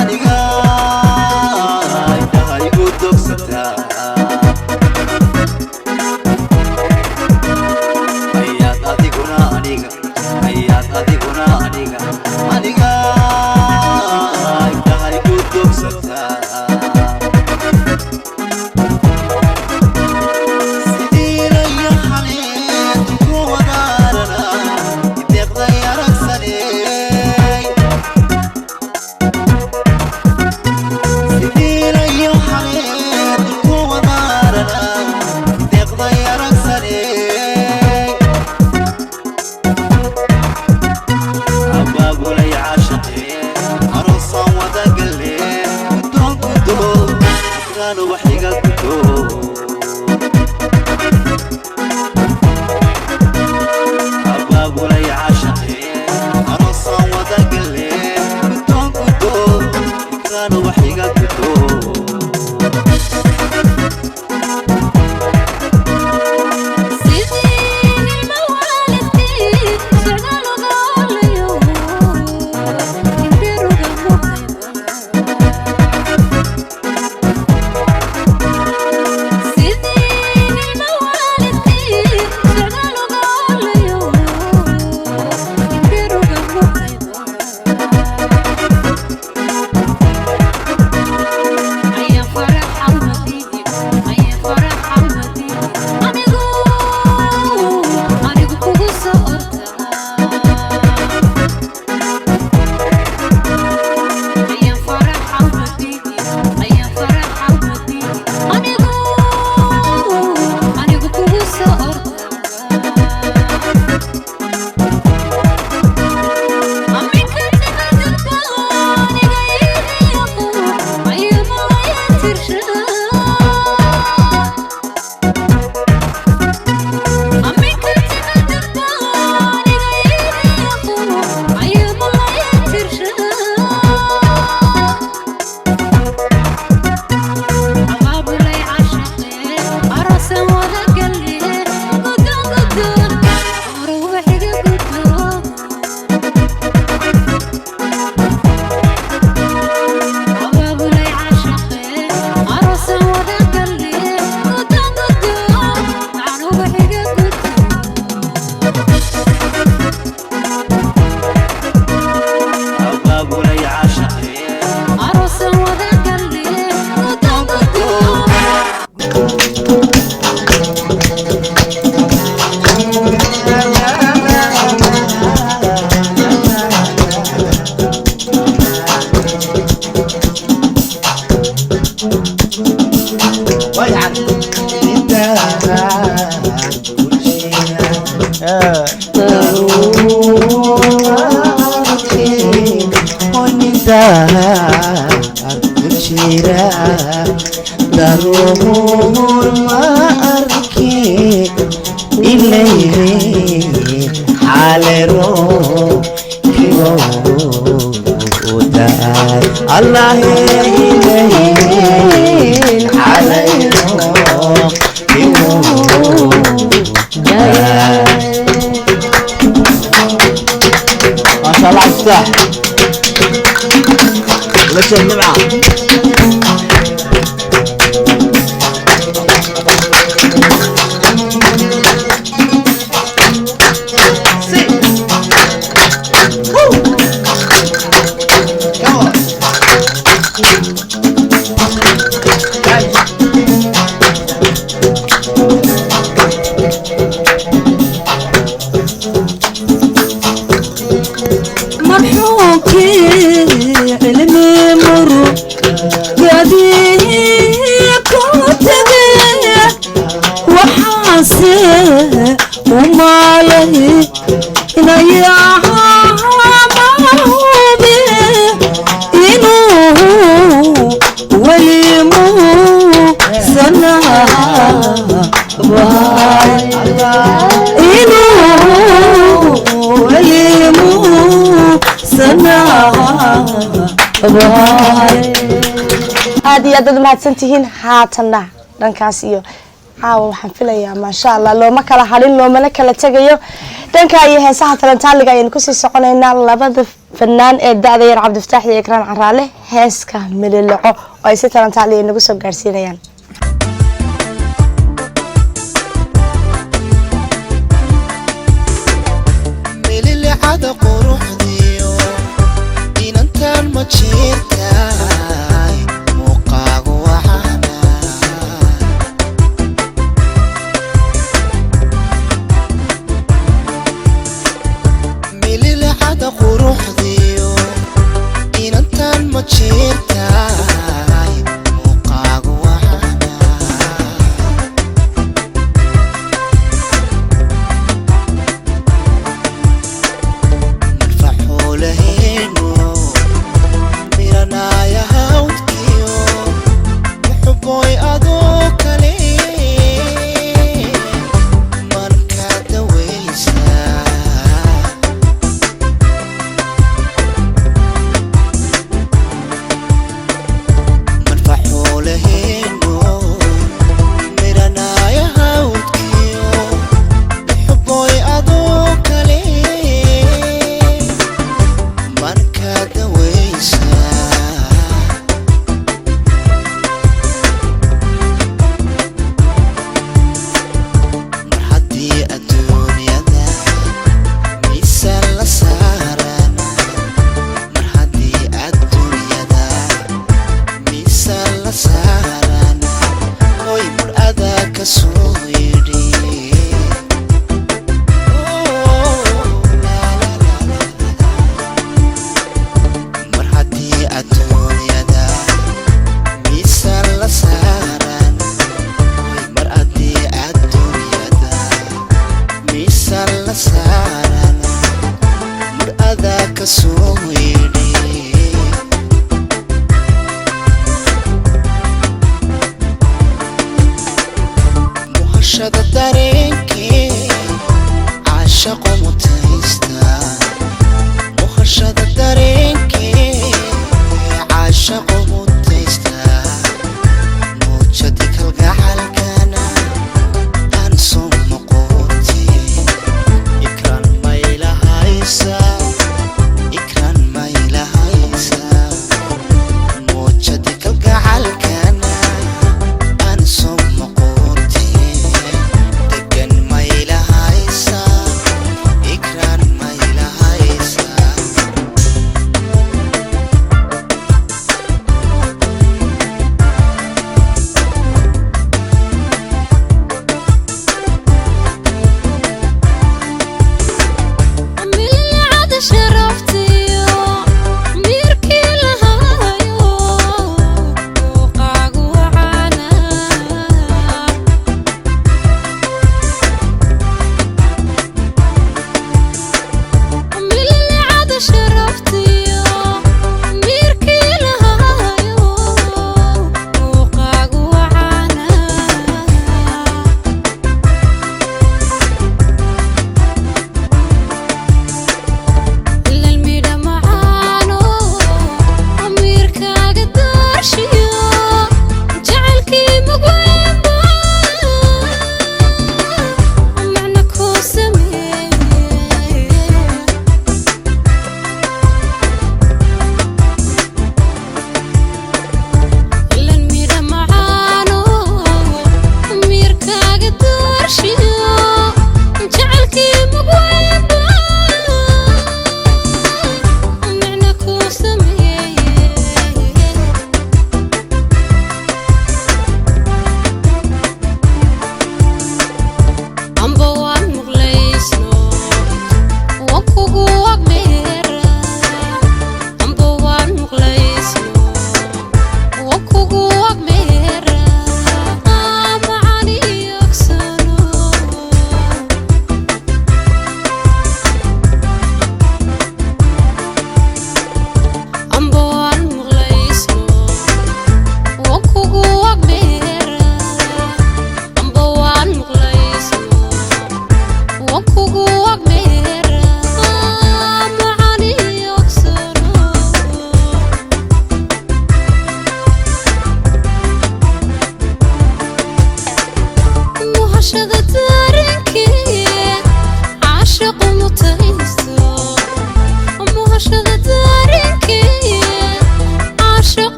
aniga indhaha igu dogsataa ayaad adiguna aniga aniga indhaha igu dogsataa daruur ma arki ilayhi xaalero kibo udaay allah ilayhi xaalero kibo udaay ما شاء الله افتح لسه النبعه aad iyo aad mahadsantihiin haatana dhankaas iyo caawa waxaan filayaa maasha Allah looma kala hadhin loomana kala tagayo dhanka iyo heesaha talantaaliga ayaan ku sii soconaynaa labada فنان دادا ير عبد الفتاح يكران عراله هاسكا مللقو oo ay si talantaal inagu soo gaarsiinayaan mililcada quruxdiyo inantan ma jirtay muuqaagu waxana mililcada quruxdiyo inantan ma jirtay muuqaagu waxana marfaxuu lahayno miranaya hawdkiyo muxuboy adoo kale marka dawaysa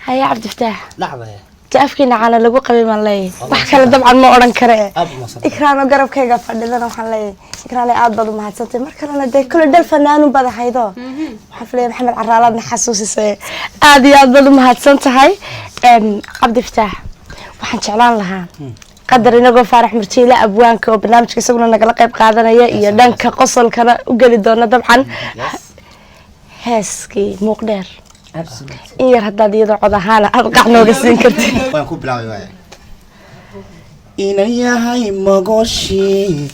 هيا عبد الفتاح لحظة تأفكينا على لقو قبل ما لي وحكى طبعا ما أوران كره أب ما صدق إكرانو قرب كيغا فردنا وحن لي إكران لي آد بدو مهاتسنتي مركنا دي كل دل فنانو بدا حيدو حفلي محمد عرالة نحسوسي سي آدي آد بدو مهاتسنتي هاي عبد الفتاح وحن شعلان لها قدر إنه فارح مرتيلة أبوانك وبرنامج كسبنا نقل قيب قادنا يا دانك قصل كنا وقالي دونا طبعا هاسكي مقدر إن ير هداد يدو عضهانا أبقى نوغسين كرتي وين كوب بلاوي واي inay yahay magoshii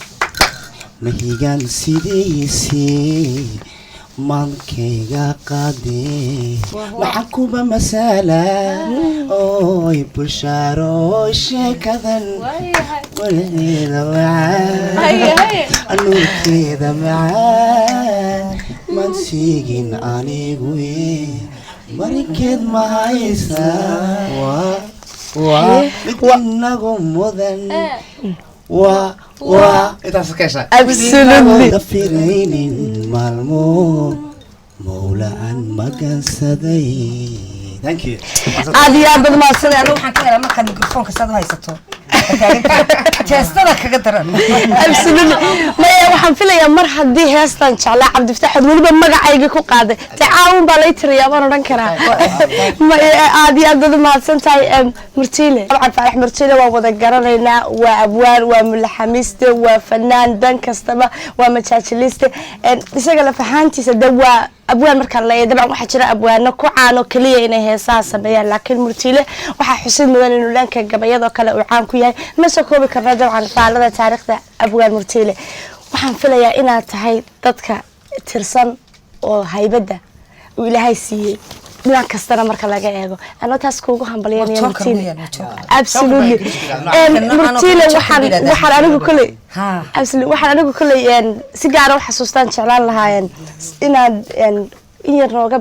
mahigan sidiisii maankayga qaadee maxaa kuba masala ooy bulshaaro sheekadan walaheeda macaan anuurkeeda macaan maan siigin anigu marinkeed ma haysaa وإنه مذن أنت سكيشة absolutely غفرين مالمو مولا عن مكان سدي thank you عادي يا بدو ما sida anu waxaan ka helaa markaad mikrofoonka sad haysato jeestada kaga daran absolutely ما waxaan filayaa mar hadii heestan jeclaa Cabdi Fataax waliba magacayga ku qaaday tacaawun baa la tiriyaa baan oran karaa ma aad iyo aad ma santahay Murtiile Cabdi Fataax Murtiile waa wada garanaynaa waa abwaan waa mulaxamiiste waa fanaan dan kastaba waa majaajiliste isaga la fahantiisa dawaa abwaan marka la yeeday waxa jira abwaano ku caano kaliya inay heesaa sameeyaan laakiin Murtiile waxa xusid mudan inuu dhanka gabayada kale uu caan ku yahay ma soo koobi karnaa dabcan faalada taariikhda abwaan Murtiile waxaan filayaa inaad tahay dadka tirsan oo haybada uu Ilaahay siiyay dhinac kastana marka laga eego ana taas kuugu hambalyeynaya Murtiile absolutely Murtiile waxaan anigu kulay absolutely waxaan anigu kulay si gaar ah xasuustaan jeclaan lahaayeen inaad in yar nooga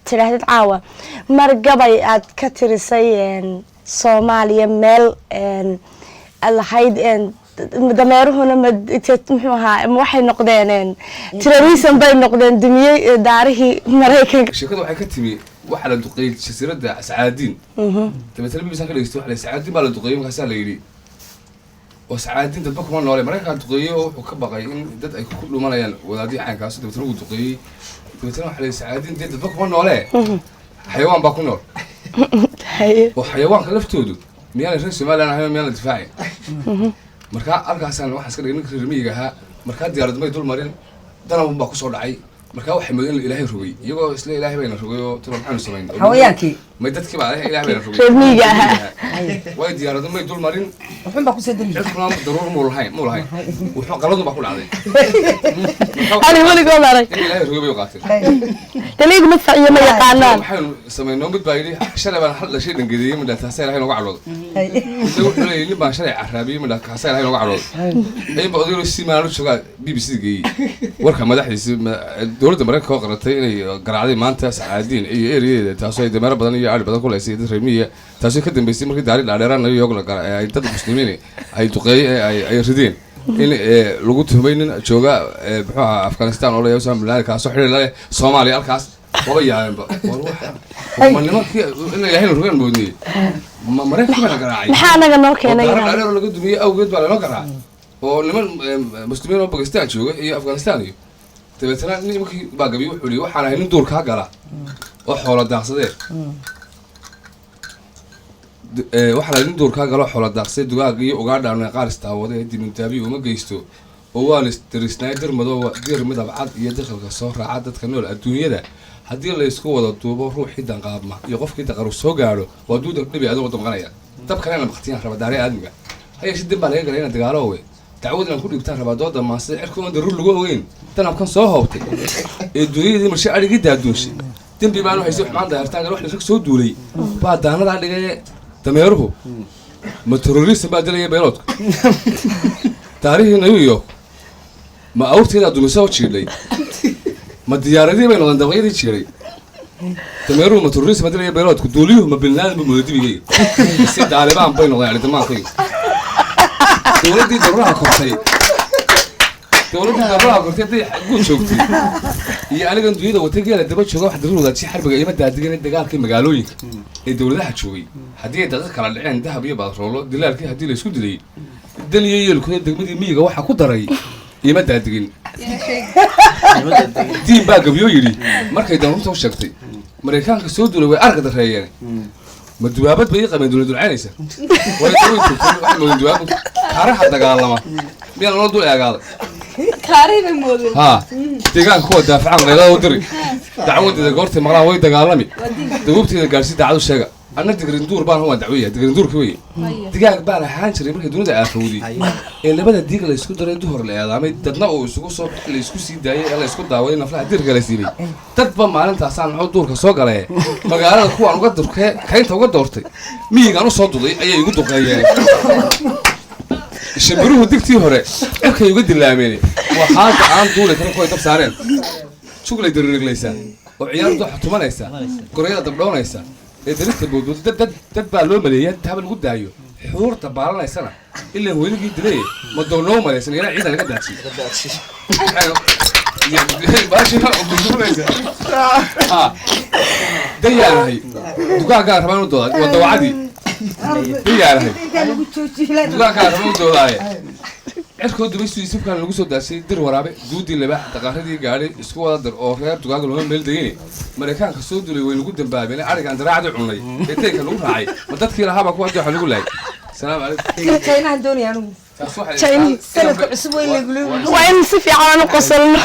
tiraahdo caawa mar gabay aad ka tirisay Soomaaliya meel lahayd dameeruhuna muxuu ahaa waxay noqdeen terrorism bay noqdeen dumiyay daarihii Mareykanka shirkadu waxay ka timi waxa la duqeeyay jasiiradda Sacaadiin tabatal bisan ka dhigto waxa la Sacaadiin baa la duqeeyay markaas la yiri oo Sacaadiin dad kuma noole Mareykanka duqeeyay oo wuxuu ka baqay in dad ay ku dhumanayaan wadaadii caankaas tabatal uu duqeeyay tabatal waxa la Sacaadiin dad kuma noole xayawaan baa ku nool oo xayawaanka laftoodu miyaan reer Soomaaliya ahayn miyaan difaaci marka halkaasaan waxa iska dhigay rimiga ahaa marka diyaarad may dul marin danab baa ku soo dhacay marka waxa meel Ilaahay rogay iyagoo isla Ilaahay bayna rogay oo tiro maxaan sameeyay hawayaankii may dadkii baa Ilaahay bayna rogay rimiga ahaa way diyaarad may dul marin wuxuu baa ku soo dali cidna daruur mu lahayn wuxuu qaladu baa ku dhacday ani wali go maray Ilaahay rogay bay qaatay taliig ma faciyo ma yaqaanaan waxaan sameeynaa mid baa yiri shalay baan hal shay dhangeeyay mid taasay Ilaahay nooga cadoodo wuxuu leeyahay baan shalay caraabiye mid taasay Ilaahay nooga cadoodo ay boqodiyo si maal jooga BBC geeyay warka madaxdiisa dawladda Mareykanka oo qaratay inay garaacday maanta Sacaadiin iyo ereeyada taasoo ay dameero badan iyo aad badan ku leeysay dad reemiya taasoo ka dambeysay markii daari dhaadheeraan iyo yoog la garaacay ay dad muslimiin ay duqeey ay rideen in lagu tuhmaynin jooga muxuu Afghanistan oo leeyahay Soomaaliya ka soo xiriir leh Soomaaliya halkaas waba yaanba ma nimankii in Ilaahay rugan moodnay ma Mareykanka la garaacay maxaa naga noo keenay dhaadheer laga dumiyay awgeed baa la garaacay oo niman muslimiin oo Pakistan jooga iyo Afghanistan iyo tabeetana nimankii baa gabi wuxuu leeyahay waxaan ahay nin duur ka gala oo xoolo daaqsadee waxa la nin duur ka galo xoolo daaqsay dugaag iyo ugaadhaan qaar istaawada dibintaabi uma geysto oo waa Snyder madow dir midab cad iyo dakhilka soo raaca dadka nool adduunyada haddii la isku wada duubo ruuxii danqaabma iyo qofkii daqaru soo gaaro waa duudan dhibi adoo damqanaya dabkana baqtiyaan raba daari aadmiga hay si dib laga galay in dagaalo way dacwadna ku dhigtaan raba dooda maasay cirkoon darur lagu ogeyn tanabkan soo hoobtay ee duunyadii marshi arigi daaduushay dambi baan waxay xumaan daartaan wax la soo duulay baa daanada dhigay dameeruhu ma terrorism baa dilay beeloodka taariikhda New York ma awrteeda dumisoo jiilay ma diyaaradii bay noqon dabaqyadii jiray dameeruhu ma terrorism baa dilay beeloodka duuliyuhu ma bilnaan ma moodibiyay si Taliban bay noqdeen dhammaantood dawladii dawlaha kortay dowladda gabadha qortay day guud joogtay iyo anigan dunyada watageela daba jooga wax daruurada si xarbiga ima daadigan dagaalkii magaalooyinka ee dowladaha joogay haddii ay dad kala dhaceen dahab iyo batroolo dilaalkii haddii la isku dilay dan iyo yeelkooda degmadii miyiga waxa ku daray ima daadigin diin baa gabyo yidhi markay danrunta u sheegtay maraykaanka soo duulay way arka dareeyeen ma duwaabad bay qabeen dowlad dulcaynaysa way duwaabad kaaraha dagaalama miyaan loo dul eegaaday kaariba moodin ها deegaan kuwa daafacan leelada u diri dacwadda goorta maqlaan way dagaalami dawabteeda gaarsi daacad u sheega anna digrin duur baan huwa dacwaya digrin duurka weeye digaag baan ahaan jiray markay dunida aafowday ee labada diig la isku daray duhur la eedaamay dadna uu isugu soo la isku sii daayay ee la isku daaway naflaha dirka la siibay dadba maalintaasaan wuxuu duurka soo galay magaalada kuwaan uga durkee kaynta uga doortay miyigaan u soo duday ayay igu duqeeyeen shibiruhu digtii hore cirkay uga dilaameen waxaanta aan duulay kala koy dab saareen juglay diriirlaysaa oo ciyaartu xatumanaysa goryada dabdhoonaysa ee dirista boodbood dad baa loo maleeyaa taaba lagu daayo xuurta baalanaysana ilaa weligii dilay ma doonoo malaysan ilaa ciidan laga daajiy dayaanahay dugaagaan rabaan u dooda waa dawacadii dayaanahay dugaagaan rabaan u doodaaye cirkoo dubay suisibkaan lagu soo daasay dir waraabe duudii laba daqaaradii gaadhay isku wada dir oo reer dugaaga looma meel degine maraykaanka soo dulay way lagu dambaabeen arigaan daraacadii cunnay ee tayka lagu raacay ma dadkii lahaabaa kuwa waxa lagu laayay salaamu calaykum chaynahan doonaya anugu sanadka cusub way leeguley waa in si fiican aan u qosolno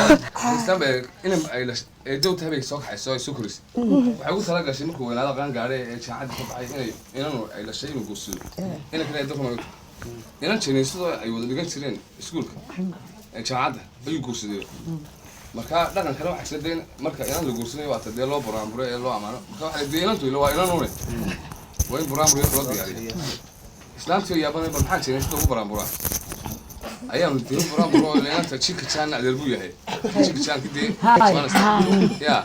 inay ay dowta habay soo kaxayso ay soo korisay waxay ugu tala gashay markuu weynaada qaan gaadhay ee jaacadii ka baxay inanu ay dhashay inuu guursado inay kale dadku inan jeenaysadoo ay wada dhigan jireen iskuulka jaacadda ayuu guursaday marka dhaqan kale waxay isla dayn marka inan la guursaday waa tadee loo buraanburo ee loo amaano marka waxay dee inantu ila waa inanuune waa in buraanburo loo diyaariya islaamtii yaabanay bal maxaa jeenaysada ugu buraanburaa ayaanu dee buraanburo oo inanta jika jaanna adeer buu yahay jika jaanka dee ya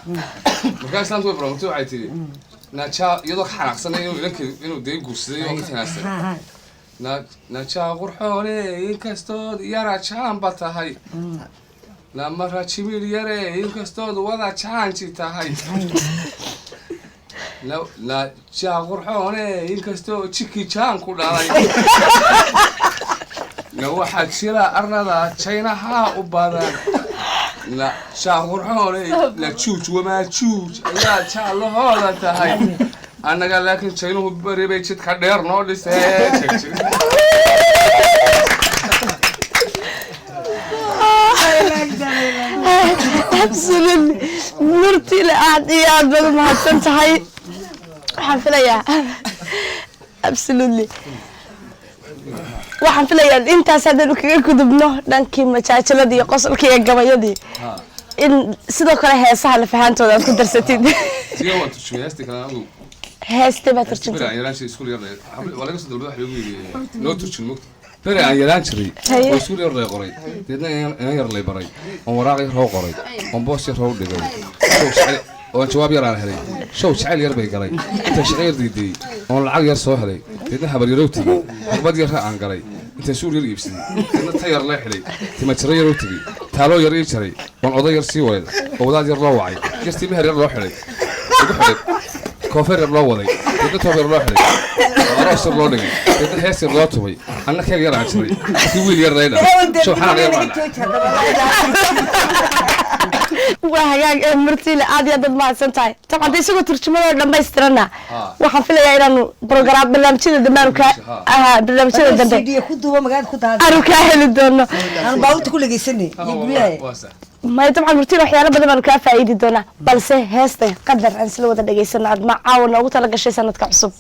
marka islaamtu way buraanburtay waxay tidhi naajaa iyadoo ka xanaaqsanay inuu dee guursaday oo ka tanaastay najaa qurxoone inkastood yara jaanba tahay namara jimil yare inkastood wada jaanji tahay najaa qurxoone inkastoo jiki jaan ku dhalay na waxaa jira arnada jaynaha u badan najaa qurxoone na juuj wamaa juuj ayaa jaalahooda tahay annaga laakiin jaynuhu beri bay jidka dheer noo dhisee absolutely murtile aad iyo aad baad umahadsan tahay waxaan filayaa absolutely waxaan filayaa intaas haddaynu kaga gudubno dhankii majaajiladii iyo qosolkii iyo gabayadii in sidoo kale heesaha lafahaantooda aad ku darsatid heeste baa turjunta beri aan yaraan jiray oo iskuul yar lay qoray deedna inan yar lay baray oon waraaq yar hoo qoray oon boos yar hoo dhigay oon jawaab yar aan helay show jacayl yar bay galay intaan shaqo yar diidayey oon lacag yar soo helay deedna habar yarow tegey xaqbad yarra aan galay intaan suur yar iibsaday deedna ta yar lee xidhay timajaro yarow tegey taaloo yar ii jaray oon oday yar sii waday oo wadaad yar loo wacay yartii meher yar loo xidhay ugu xidhay koofeer yar loo waday deedna toob yar loo xidhay aroos yar loo dhigay deedna hees yar loo tubay anna keeg yar aan jiray kii wiil yar laydha show xanaaq yar baan waa hagaag martiile aad iyo dad mahadsan tahay tabcan hadda isagoo turjumadoo dhammaystirana waxaan filayaa inaanu barnaamijyada dambe barnaamijyada dambe aanu kaa heli doono baabuurta ku dhegeysanay iyo guryaha maya dabcan martiile waxyaalo badan baanu kaa faa'iidi doonaa balse heesta qadar aan isla wada dhegeysano aad ma caawa noogu tala gashay sanadka cusub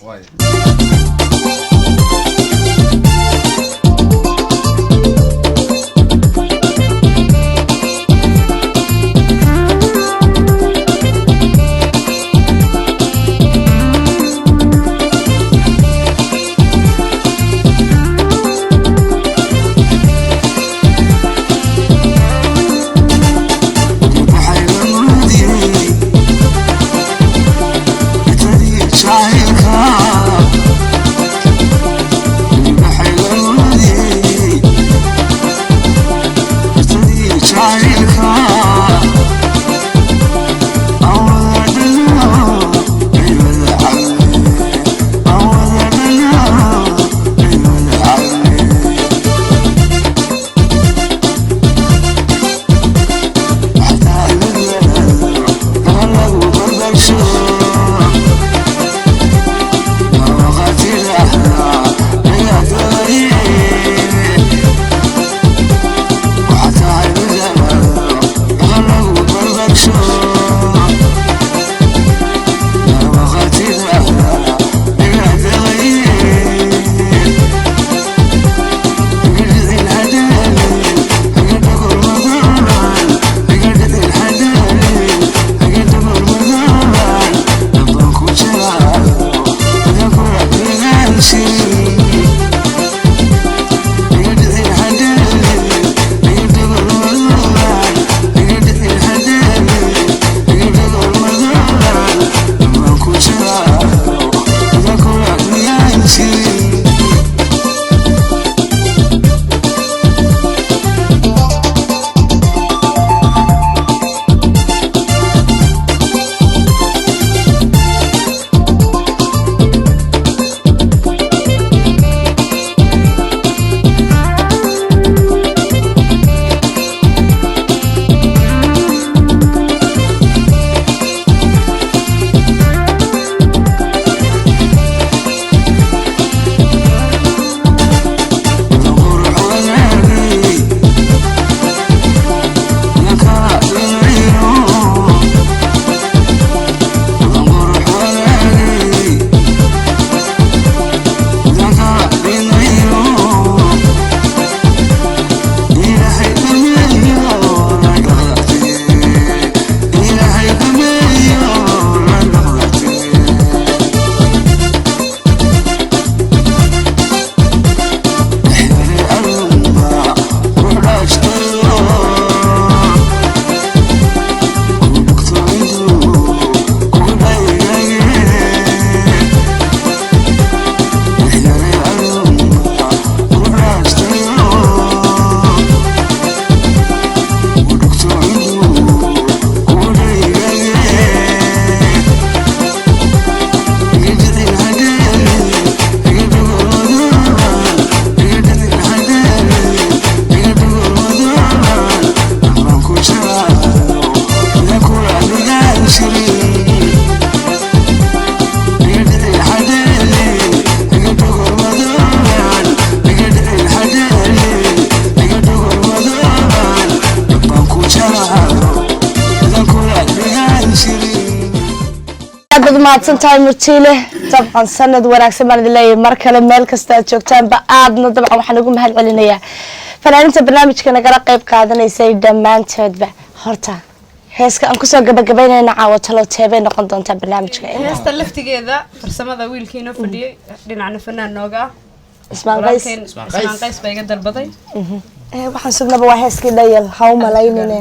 mahadsan tahay murtiile dabcan sanad wanaagsan baan idin leeyahay mar kale meel kasta aad joogtaanba aadna dabcan waxaan ugu mahad celinayaa fanaaninta barnaamijka nagala qayb qaadanaysay dhammaantoodba horta heeska aan kusoo gabagabaynayna caawa talo teebay noqon doontaa barnaamijka heesta laftigeeda farsamada wiilkiina fadhiyay dhinacna fanaan nooga Ismaan qays baa iga dalbaday waxaan sugnaba waa heeskii dhayal ha u malaynine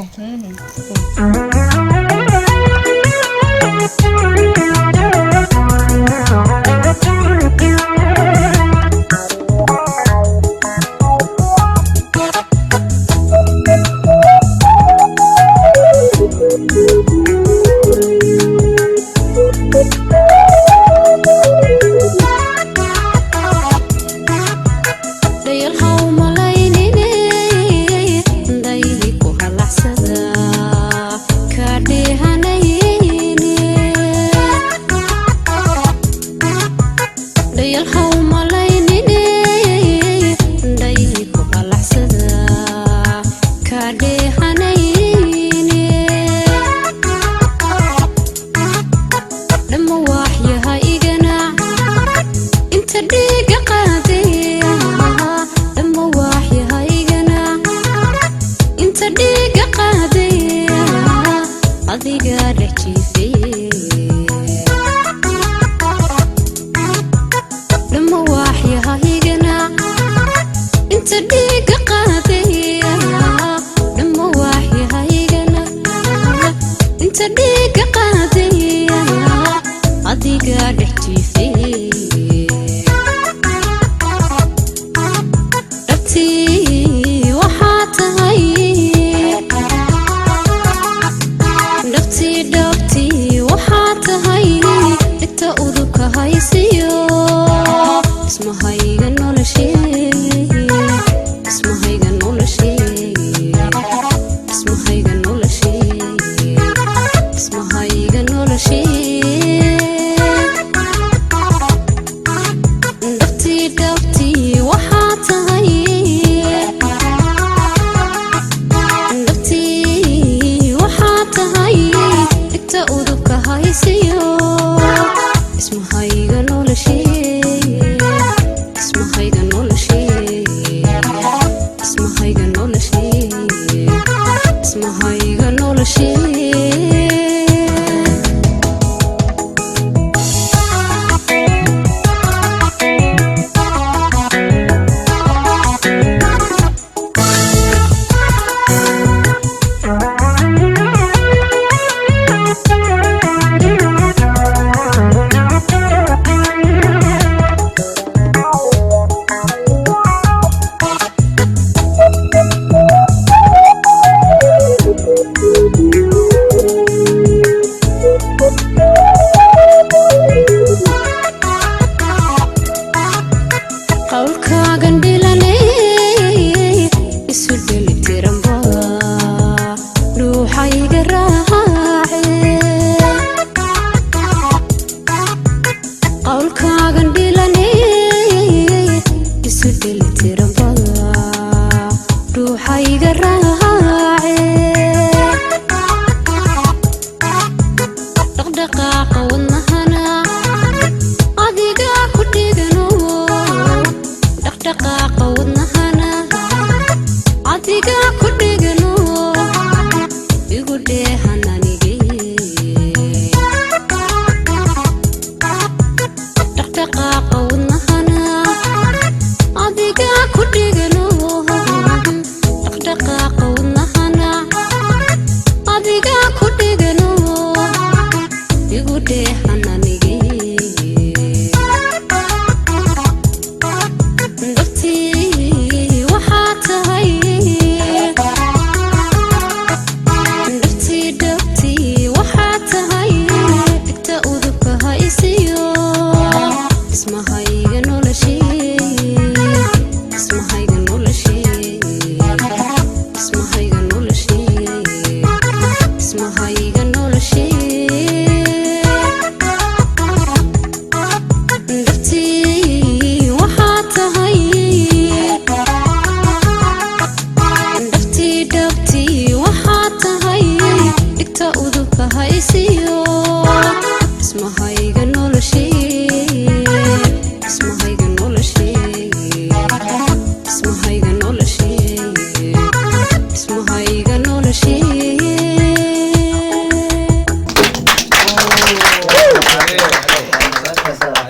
Daqaqa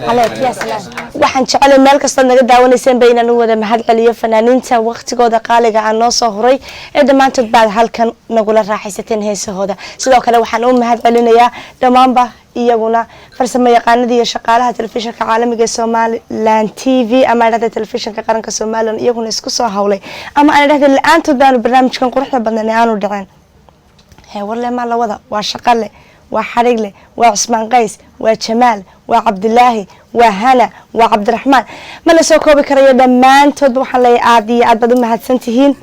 عليك يا سلام waxaan jecelahay meel kasta naga daawanayseen bayna nu wada mahad celiyo fanaaniinta waqtigooda qaaliga aan noo soo horay ee dhamaantood baad halkan nagula raaxaysateen heesahooda sidoo kale waxaan u mahad celinayaa dhamaanba iyaguna farsamo yaqaanada iyo shaqaalaha telefishinka caalamiga ee Somaliland TV ama dhada telefishinka qaranka Soomaaliland iyaguna isku soo hawlay ama aan dhahdo la'aantood baan barnaamijkan quruxda badan ee aanu dhicin warle ma la wada waa shaqale waa xarigle waa Usmaan Qays waa Jamaal waa Cabdilaahi waa Hana waa Cabdiraxmaan ma la soo koobi karayo dhamaantood waxaan leeyahay aad iyo aad baad u mahadsantihiin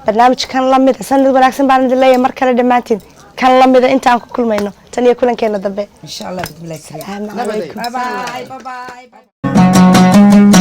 barnaamijkan la mid sanad wanaagsan baan idin leeyahay mar kale dhamaantiin kan la mid inta aan ku kulmayno tan iyo kulankeena dambe insha Allah bismillah bye bye bye